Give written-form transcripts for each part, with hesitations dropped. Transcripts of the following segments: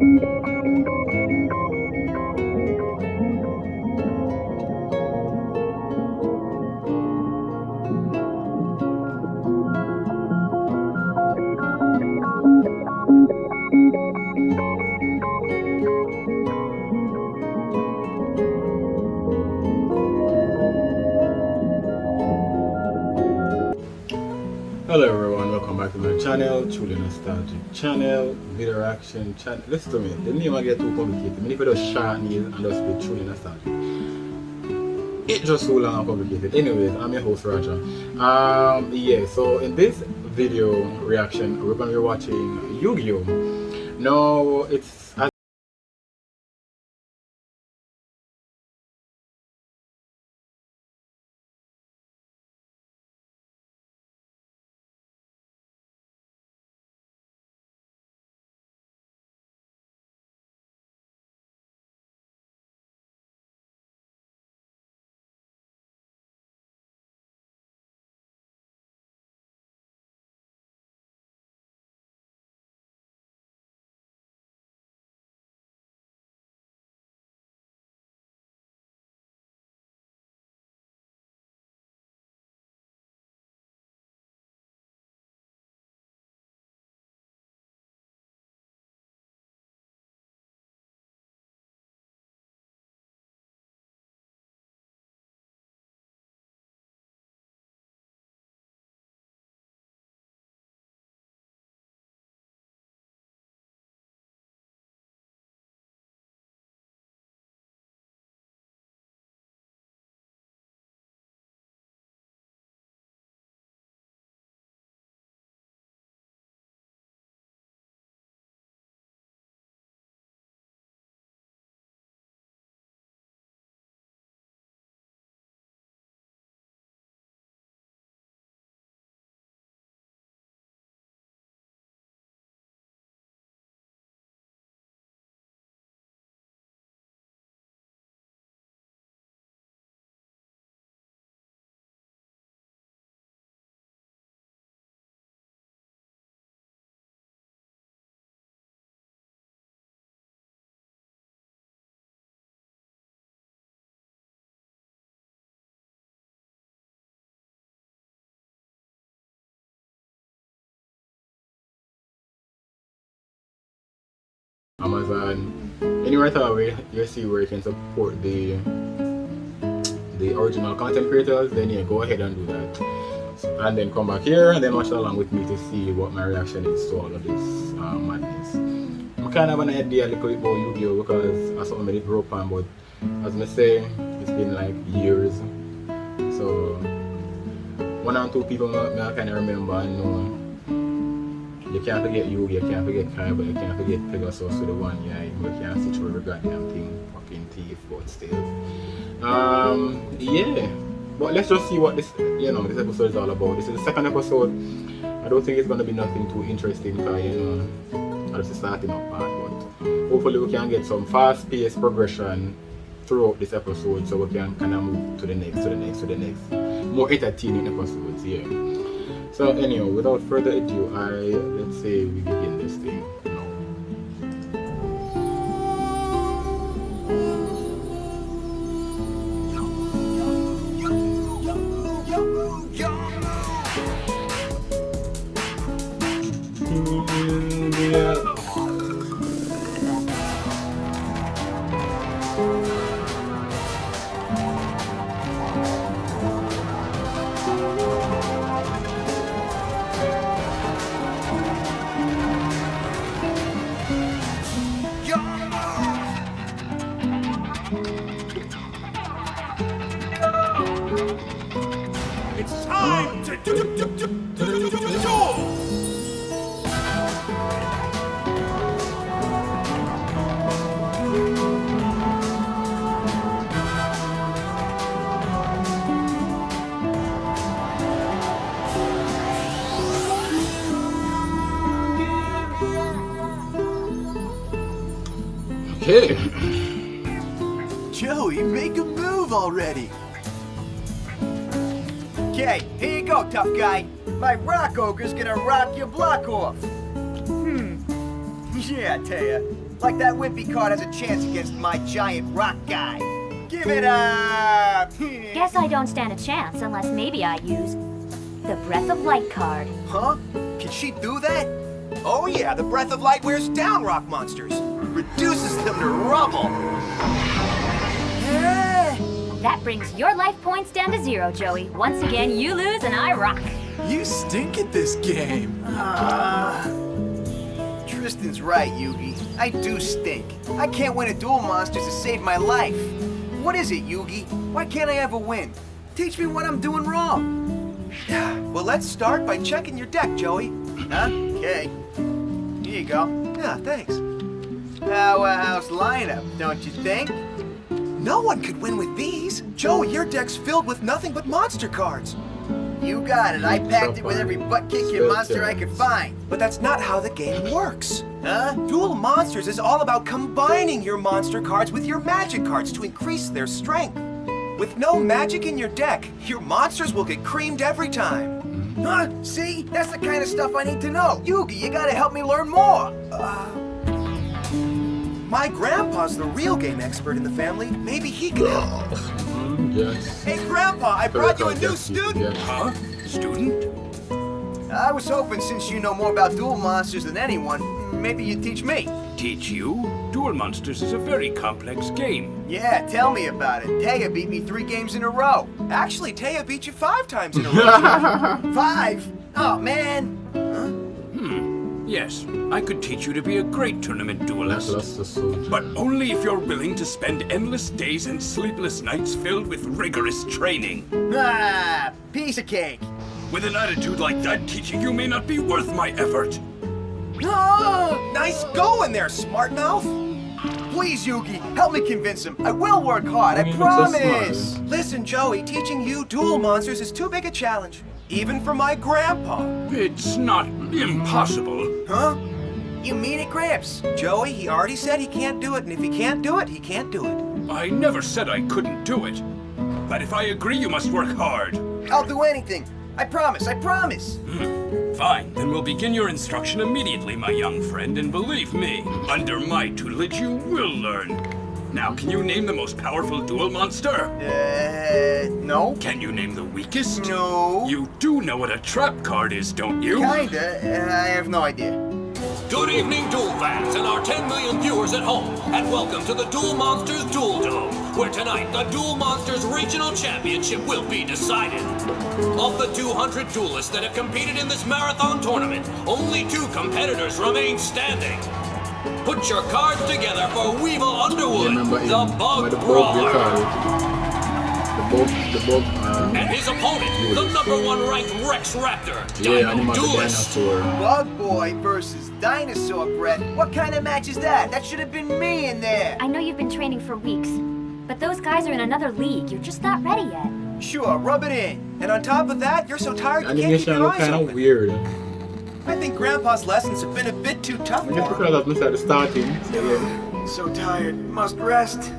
Hello everyone, welcome back to my channel, Truly Nostalgic channel, video reaction channel. Listen to me, the name I get too complicated. I mean, if you just short name and just be Truly Nostalgic, it's just so long and complicated. Anyways, I'm your host Raja. Yeah, so in this video reaction, we're going to be watching Yu-Gi-Oh! Now, it's Amazon. Anywhere away, you see where you can support the original content creators, then yeah, go ahead and do that. And then come back here and then watch along with me to see what my reaction is to all of this madness. I'm kind of an idea a little bit about Yu-Gi-Oh! Because I saw many grow up on, but as I say, it's been like years. So one or two people I kind of remember and know. You can't forget Yu-Gi, you can't forget Kaiba, you can't forget Pegasus with the one eye. You can't see through every goddamn thing, fucking thief, but still. Yeah. But let's just see what this episode is all about. This is the second episode. I don't think it's gonna be nothing too interesting because this is starting up part, but hopefully we can get some fast-paced progression throughout this episode so we can kind of move to the next, more entertaining episodes, yeah. So anyhow, without further ado, let's say we begin this thing now. It's time to duel! Okay. Joey, make a move already! Okay, here you go, tough guy. My rock ogre's gonna rock your block off. Yeah, I tell ya. Like that wimpy card has a chance against my giant rock guy. Give it up! Guess I don't stand a chance unless maybe I use the Breath of Light card. Huh? Can she do that? Oh yeah, the Breath of Light wears down rock monsters. Reduces them to rubble. That brings your life points down to 0, Joey. Once again, you lose and I rock. You stink at this game. Tristan's right, Yugi. I do stink. I can't win a Duel Monsters to save my life. What is it, Yugi? Why can't I ever win? Teach me what I'm doing wrong. Well, let's start by checking your deck, Joey. Huh? Okay. Here you go. Yeah, thanks. How's lineup, don't you think? No one could win with these. Joey, your deck's filled with nothing but monster cards. You got it. I packed it with every butt-kicking monster I could find. But that's not how the game works. Huh? Duel Monsters is all about combining your monster cards with your magic cards to increase their strength. With no magic in your deck, your monsters will get creamed every time. Huh? See? That's the kind of stuff I need to know. Yugi, you gotta help me learn more. My grandpa's the real game expert in the family. Maybe he can help. Yes. Hey, Grandpa, I brought you a new student. Huh? Student? I was hoping since you know more about Duel Monsters than anyone, maybe you'd teach me. Teach you? Duel Monsters is a very complex game. Yeah, tell me about it. Taya beat me 3 games in a row. Actually, Taya beat you 5 times in a row. 5? Oh, man. Yes, I could teach you to be a great tournament duelist. But only if you're willing to spend endless days and sleepless nights filled with rigorous training. Ah, piece of cake. With an attitude like that, teaching you may not be worth my effort. Ah, Nice going there, smart mouth. please, Yugi, help me convince him. I will work hard, I I mean, promise. Listen, Joey, teaching you Duel Monsters is too big a challenge. Even for my grandpa. It's not impossible. Huh? You mean it, Gramps? Joey, he already said he can't do it, and if he can't do it, he can't do it. I never said I couldn't do it. But if I agree, you must work hard. I'll do anything. I promise, I promise. Fine, then we'll begin your instruction immediately, my young friend, and believe me, under my tutelage you will learn. Now, can you name the most powerful duel monster? No. Can you name the weakest? No. You do know what a trap card is, don't you? Kinda. I have no idea. Good evening, Duel fans and our 10 million viewers at home, and welcome to the Duel Monsters Duel Dome, where tonight the Duel Monsters Regional Championship will be decided. Of the 200 duelists that have competed in this marathon tournament, only 2 competitors remain standing. Put your cards together for Weevil Underwood, Remember the Bug the Brawler. bug, And his opponent, the #1 ranked Rex Raptor, yeah, Dino animal Duelist. dinosaur. Bug Boy versus Dinosaur Breath. What kind of match is that? That should have been me in there. I know you've been training for weeks, but those guys are in another league. You're just not ready yet. Sure, rub it in. And on top of that, you're so tired The you can't keep animation your look eyes kind of open. weird. I think Grandpa's lessons have been a bit too tough I for guess him. because that's at the starting. So yeah. So tired. Must rest.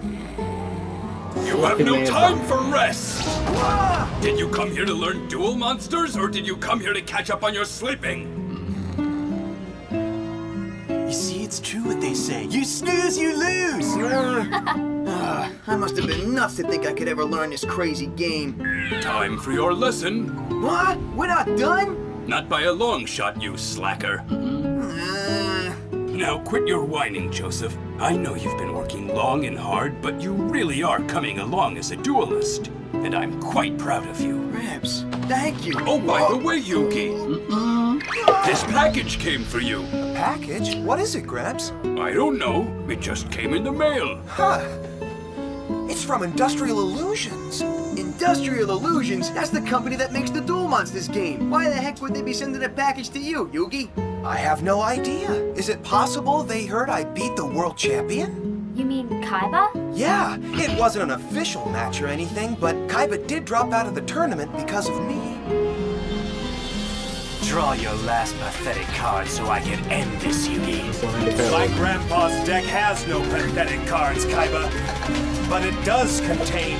You have no time for rest! Did you come here to learn duel monsters, or did you come here to catch up on your sleeping? You see, it's true what they say. You snooze, you lose. I must have been nuts to think I could ever learn this crazy game. Time for your lesson. What? We're not done? Not by a long shot, you slacker. Now quit your whining, Joseph. I know you've been working long and hard, but you really are coming along as a duelist. And I'm quite proud of you. Gramps, thank you. Oh, by the way, Yuki, this package came for you. Package? What is it, Gramps? I don't know. It just came in the mail. Huh. It's from Industrial Illusions. Industrial Illusions? That's the company that makes the Duel Monsters game. Why the heck would they be sending a package to you, Yugi? I have no idea. Is it possible they heard I beat the world champion? You mean Kaiba? Yeah, it wasn't an official match or anything, but Kaiba did drop out of the tournament because of me. Draw your last pathetic card so I can end this, Yugi. My grandpa's deck has no pathetic cards, Kaiba. But it does contain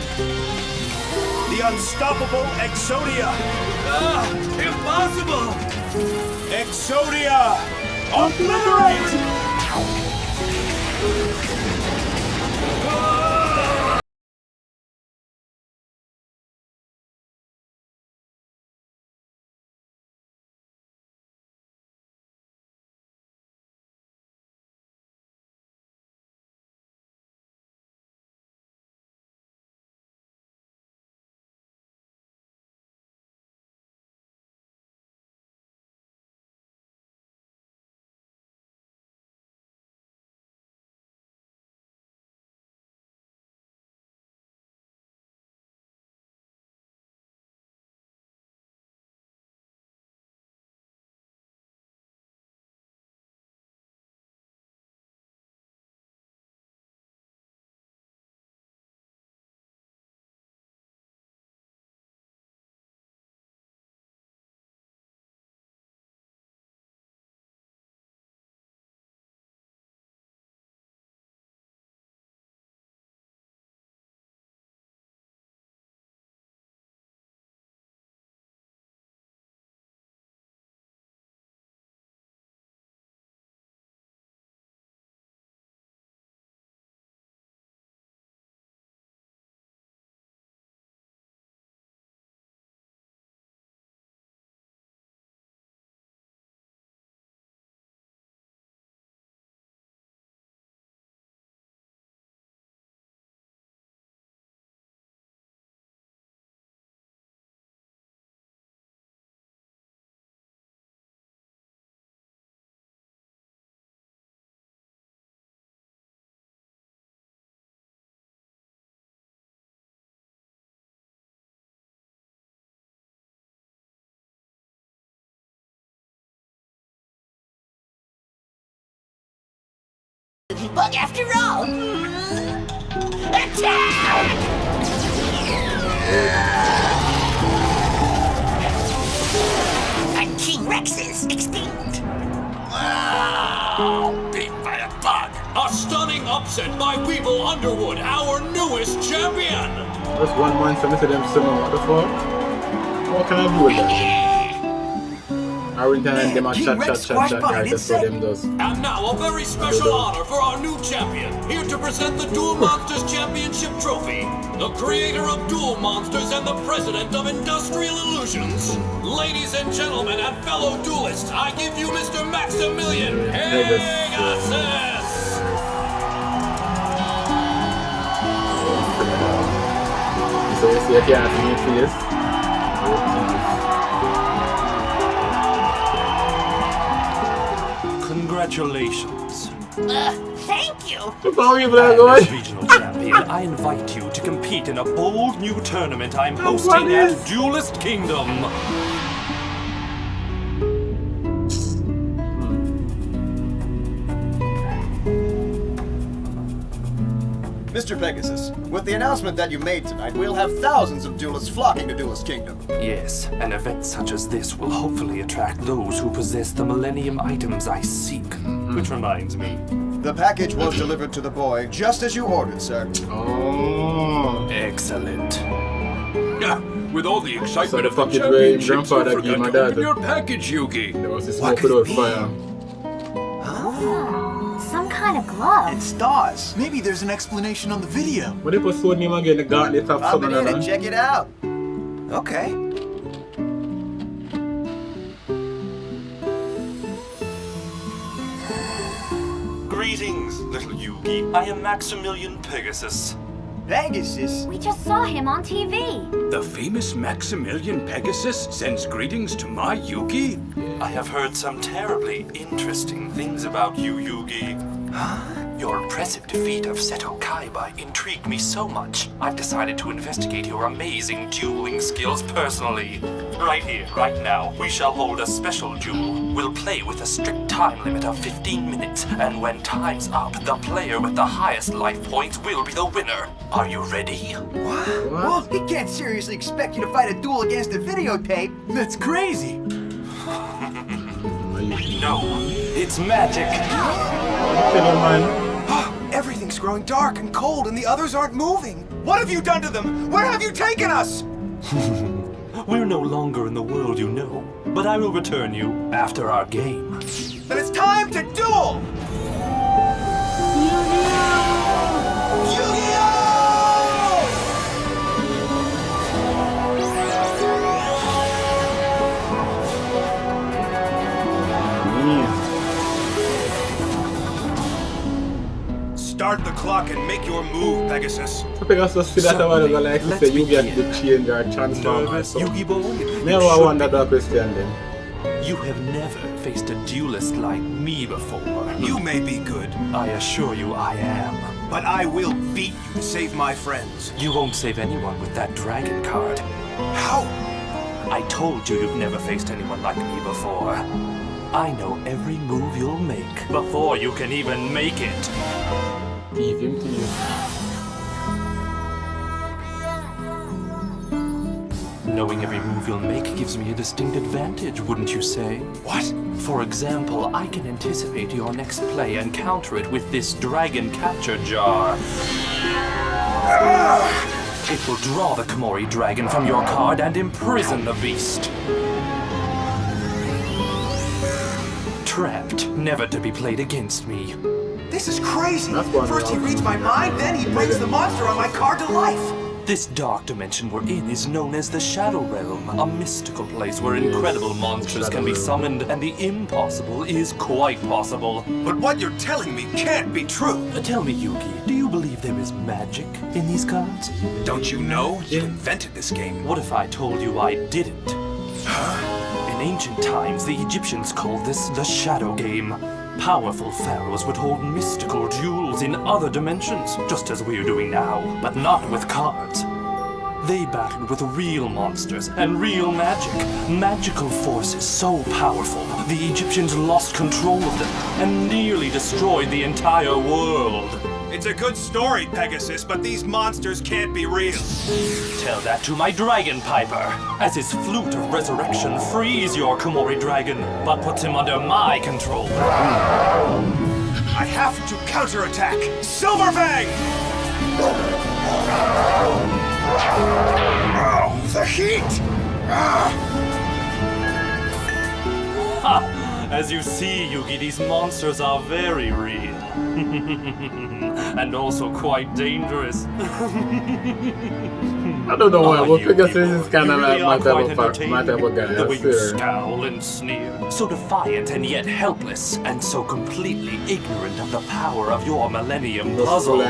the unstoppable Exodia. Impossible! Exodia! Obliterate! bug after all. Attack! And King Rex is extinct. Wow! Beat by a bug. A stunning upset by Weevil Underwood, our newest champion. Just 1 month for me to them summon. What the fuck? What can I do with that? I will tell them a chat right just so them does. And now a very special honor for our new champion. Here to present the Duel Monsters Championship Trophy. The creator of Duel Monsters and the president of Industrial Illusions. Ladies and gentlemen and fellow duelists, I give you Mr. Maximilian Pegasus. So you see, I can't see your face. Congratulations. Thank you. As regional champion, I invite you to compete in a bold new tournament I'm hosting at Duelist Kingdom. Mr. Pegasus, with the announcement that you made tonight, we'll have thousands of duelists flocking to Duelist Kingdom. Yes, an event such as this will hopefully attract those who possess the Millennium items I seek. Which reminds me. The package was delivered to the boy, just as you ordered, sir. Oh. Excellent. With all the excitement So the of the fucking way championships, grandfather you gave forgot my to dad. open your package, Yugi. There was a smoke without fire. Some kind of glove. It's stars. Maybe there's an explanation on the video. But if I saw him again, the Gauntlet have Pop something it in like and that. check it out. Okay. Greetings, little Yugi. I am Maximilian Pegasus. Pegasus? We just saw him on TV. The famous Maximilian Pegasus sends greetings to my Yugi? I have heard some terribly interesting things about you, Yugi. Your impressive defeat of Seto Kaiba intrigued me so much, I've decided to investigate your amazing dueling skills personally. Right here, right now, we shall hold a special duel. We'll play with a strict time limit of 15 minutes, and when time's up, the player with the highest life points will be the winner. Are you ready? What? Well, he can't seriously expect you to fight a duel against a videotape. That's crazy. No, it's magic. Everything's growing dark and cold and the others aren't moving. What have you done to them? Where have you taken us? We're no longer in the world you know, but I will return you after our game. Then it's time to duel! Start the clock and make your move, Pegasus. So Pegasus see that I want to like Let's say you get begin. the change or transform or Nervous, something. Yugi boy? Me I wonder that question then. You have never faced a duelist like me before. You may be good, I assure you I am. but I will beat you to save my friends. You won't save anyone with that dragon card. How? I told you you've never faced anyone like me before. I know every move you'll make before you can even make it. Thief him to you. Knowing every move you'll make gives me a distinct advantage, wouldn't you say? What? For example, I can anticipate your next play and counter it with this dragon capture jar. It will draw the Komori dragon from your card and imprison the beast. Trapped, never to be played against me. This is crazy. That's one First he wrong. reads my mind, then he brings the monster on my card to life. This dark dimension we're in is known as the Shadow Realm, a mystical place where incredible monsters can be summoned and the impossible is quite possible. But what you're telling me can't be true. Tell me, Yugi, do you believe there is magic in these cards? Don't you know? You invented this game. What if I told you I didn't? In ancient times, the Egyptians called this the Shadow Game. Powerful pharaohs would hold mystical duels in other dimensions, just as we're doing now, but not with cards. They battled with real monsters and real magic. Magical forces so powerful, the Egyptians lost control of them and nearly destroyed the entire world. It's a good story, Pegasus, but these monsters can't be real. Tell that to my dragon piper, as his flute of resurrection frees your Komori dragon, but puts him under my control. I have to counterattack! Silver Fang! Oh, the heat! Ha! As you see, Yugi, these monsters are very real. And also quite dangerous. I don't know why, but Pegasus is kind You of really like are my quite type of guy. The I way you swear. scowl and sneer, so defiant and yet helpless, and so completely ignorant of the power of your Millennium Puzzle.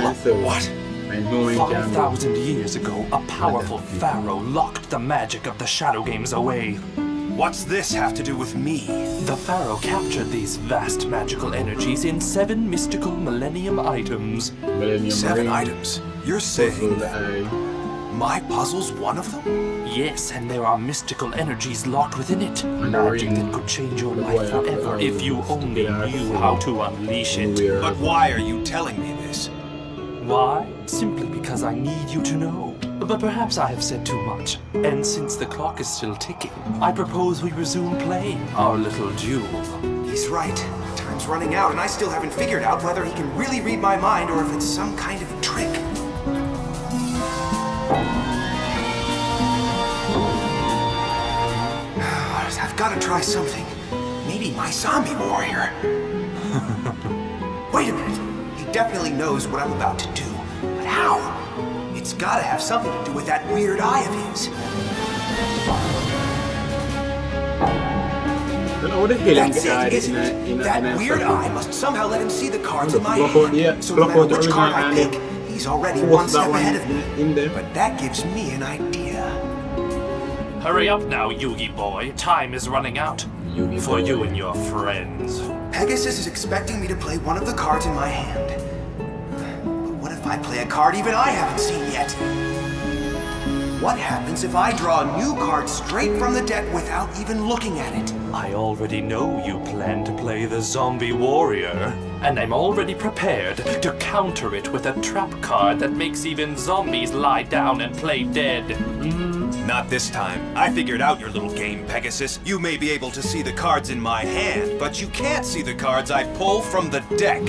What? 5,000 years ago, a powerful pharaoh locked the magic of the Shadow Games away. What's this have to do with me? The pharaoh captured these vast magical energies in 7 mystical Millennium items. 7 items? You're saying my puzzle's one of them? Yes, and there are mystical energies locked within it. Magic that could change your life forever if you only knew how to unleash it. But why are you telling me this? Why? Simply because I need you to know. But perhaps I have said too much. And since the clock is still ticking, I propose we resume playing our little duel. He's right. Time's running out, and I still haven't figured out whether he can really read my mind or if it's some kind of trick. I've got to try something. Maybe my zombie warrior. Wait a minute. He definitely knows what I'm about to do. But how? It's got to have something to do with that weird eye of his. That's it, isn't it? That weird eye must somehow let him see the cards in my hand. So no matter which card I pick, he's already one step ahead of me. But that gives me an idea. Hurry up now, Yugi boy. Time is running out. For you and your friends. Pegasus is expecting me to play one of the cards in my hand. But what if I play a card even I haven't seen yet? What happens if I draw a new card straight from the deck without even looking at it? I already know you plan to play the zombie warrior. And I'm already prepared to counter it with a trap card that makes even zombies lie down and play dead. Not this time. I figured out your little game, Pegasus. You may be able to see the cards in my hand, but you can't see the cards I pull from the deck.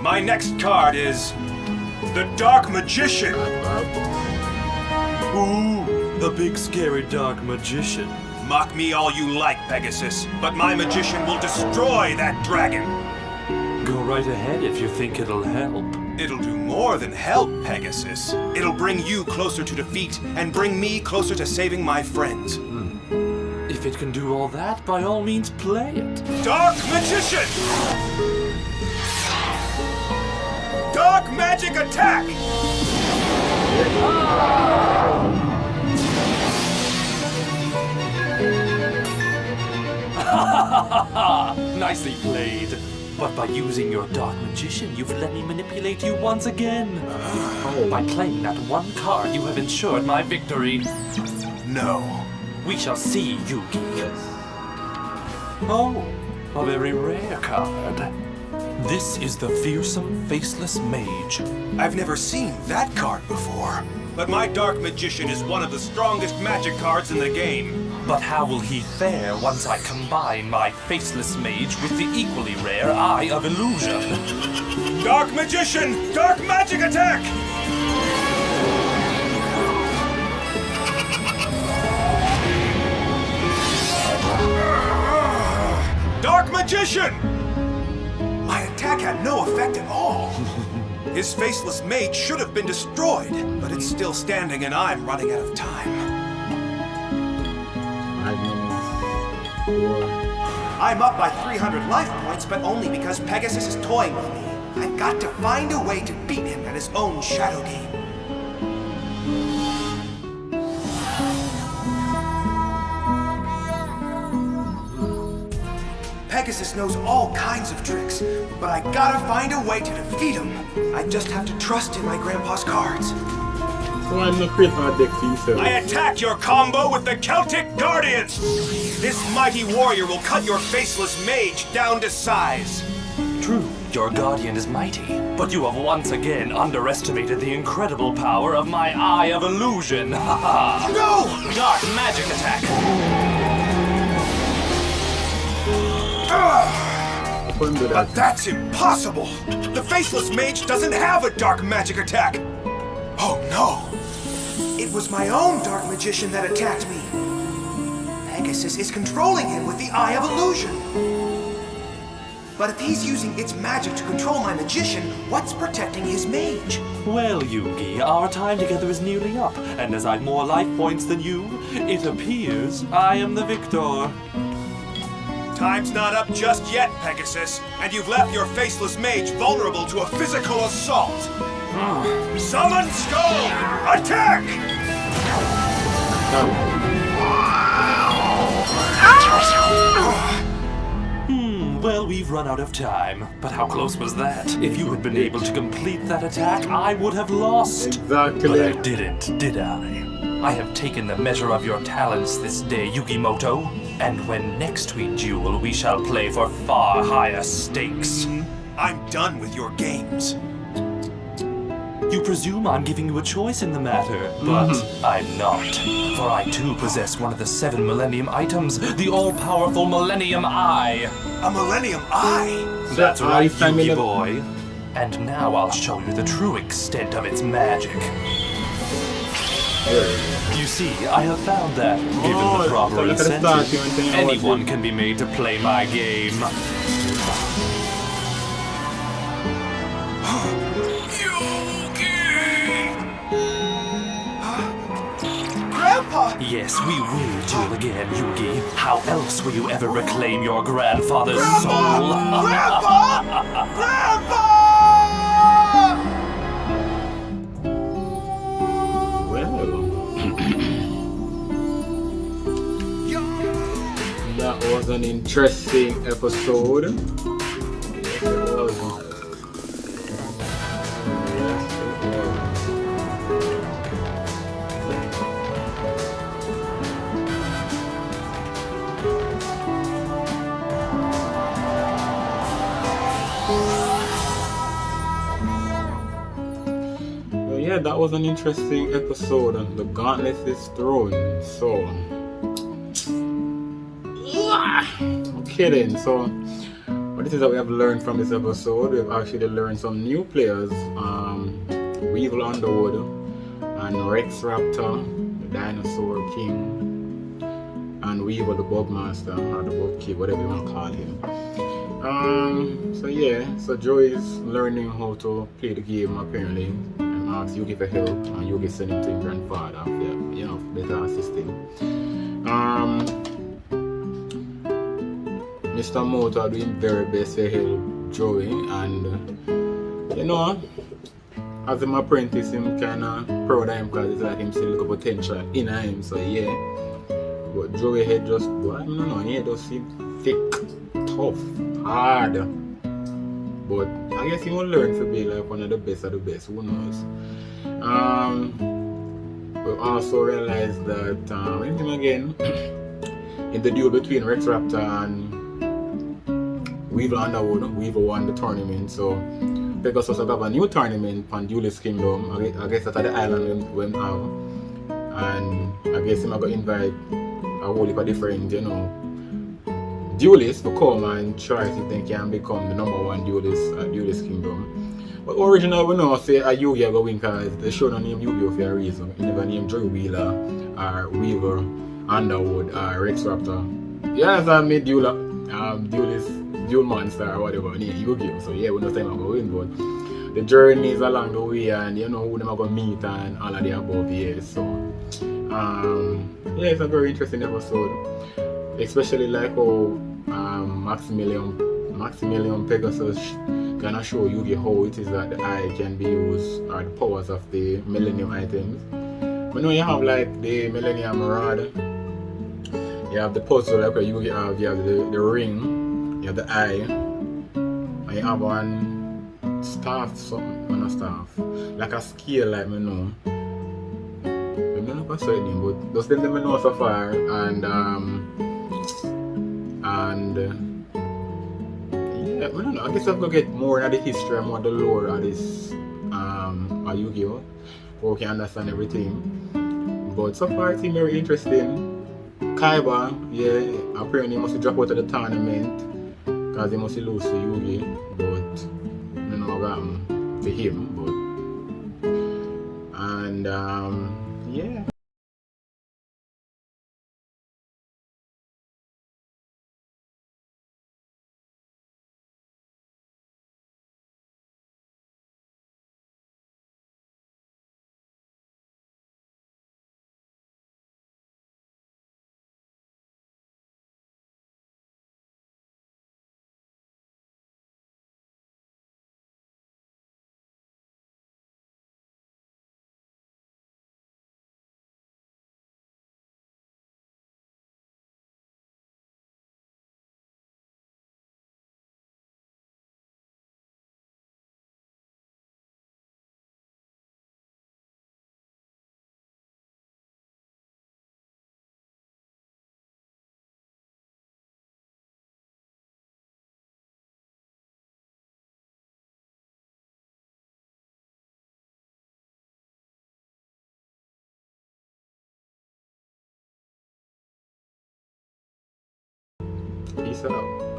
My next card is the Dark Magician. Ooh, the big scary dark magician. Mock me all you like, Pegasus, but my magician will destroy that dragon. Go right ahead if you think it'll help. It'll do more than help, Pegasus. It'll bring you closer to defeat and bring me closer to saving my friends. If it can do all that, by all means play it. Dark Magician! Dark Magic Attack! Nicely played. But by using your Dark Magician, you've let me manipulate you once again. By playing that one card, you have ensured my victory. No. We shall see, Yugi. Oh, a very rare card. This is the fearsome, faceless mage. I've never seen that card before. But my Dark Magician is one of the strongest magic cards in the game. But how will he fare once I combine my faceless mage with the equally rare Eye of Illusion? Dark Magician! Dark Magic Attack! Dark Magician! My attack had no effect at all. His faceless mage should have been destroyed, but it's still standing and I'm running out of time. I'm up by 300 life points, but only because Pegasus is toying with me. I've got to find a way to beat him at his own shadow game. Pegasus knows all kinds of tricks, but I gotta find a way to defeat him. I just have to trust in my grandpa's cards. So I'm not creating a deck for yourself. I attack your combo with the Celtic Guardian! This mighty warrior will cut your faceless mage down to size. True, your guardian is mighty, but you have once again underestimated the incredible power of my Eye of Illusion. No! Dark magic attack. Couldn't do that. But that's impossible! The faceless mage doesn't have a dark magic attack! Oh no! It was my own dark magician that attacked me! Pegasus is controlling him with the Eye of Illusion! But if he's using its magic to control my magician, what's protecting his mage? Well, Yugi, our time together is nearly up, and as I've more life points than you, it appears I am the victor. Time's not up just yet, Pegasus, and you've left your faceless mage vulnerable to a physical assault. Summon Skull! Attack! Well, we've run out of time, but how close was that? If you had been able to complete that attack, I would have lost. Exactly. But I didn't, did I? I have taken the measure of your talents this day, Yugimoto. And when next we duel, we shall play for far higher stakes. I'm done with your games. You presume I'm giving you a choice in the matter, but I'm not. For I too possess one of the 7 Millennium items, the all-powerful Millennium Eye. A Millennium Eye? That's right, Yugi Millennium- boy. And now I'll show you the true extent of its magic. You see, I have found that, given the proper so look at the start here and incentive, saying, anyone can be made to play my game. Grandpa! Yes, we will duel again, Yugi. How else will you ever reclaim your grandfather's soul? Grandpa! Grandpa! Well, that was an interesting episode. Yes, it was. Yes, it was. Well, yeah, that was an interesting episode. The Gauntlet is thrown. So, okay then. So, what it is that we have learned from this episode, we've actually learned some new players. Weevil Underwood and Rex Raptor, the Dinosaur King, and Weevil the Bug Master, or the Bug Kid, whatever you want to call him. So yeah, so Joey's learning how to play the game apparently, and asks Yugi for help, and Yugi sent him to his grandfather for, you know, better assisting. Mr. Moto are doing very best to help Joey, and you know, as an apprentice, I'm kinda proud of him because it's like him still look potential in him, so yeah. But Joey head just, well, I don't know, he just seem thick, tough, hard. But I guess he will learn to be like one of the best, who knows. We also realized that, again, in the duel between Rex Raptor and Weevil Underwood, Weevil won the tournament, so Pegasus will have a new tournament on Duelist Kingdom. I guess that's at the island we have. And I guess I'm going to invite a whole heap of different, you know, duelists to come and try to think they can become the #1 duelist at Duelist Kingdom. But originally we know say a Yugi are going because they should not name Yu-Gi-Oh for a reason. You never name Joey Wheeler or Weaver Underwood or Rex Raptor. Yeah, I made duelist, duel monster or whatever name Yu-Gi-Oh. So yeah, we know time I'm going, but the journeys along the way and you know who them are going to meet and all of the above, yeah. So yeah, it's a very interesting episode. Especially like how Maximilian Pegasus gonna show Yugi how it is that the eye can be used, or the powers of the Millennium items. But now you have like the Millennium Rod, you have the puzzle like where Yugi have, you have the ring, you have the eye, and you have one staff, something on a staff, like a scale like me know. what's the name? But those them I know so far, and yeah, I don't know. I guess I'm gonna get more of the history and more of the lore of this Yu-Gi-Oh, where we can understand everything. But so far it seems very interesting. Kaiba, yeah, apparently he must drop out of the tournament because he must lose to Yugi, but I don't know what happened to him. But and yeah. Peace out.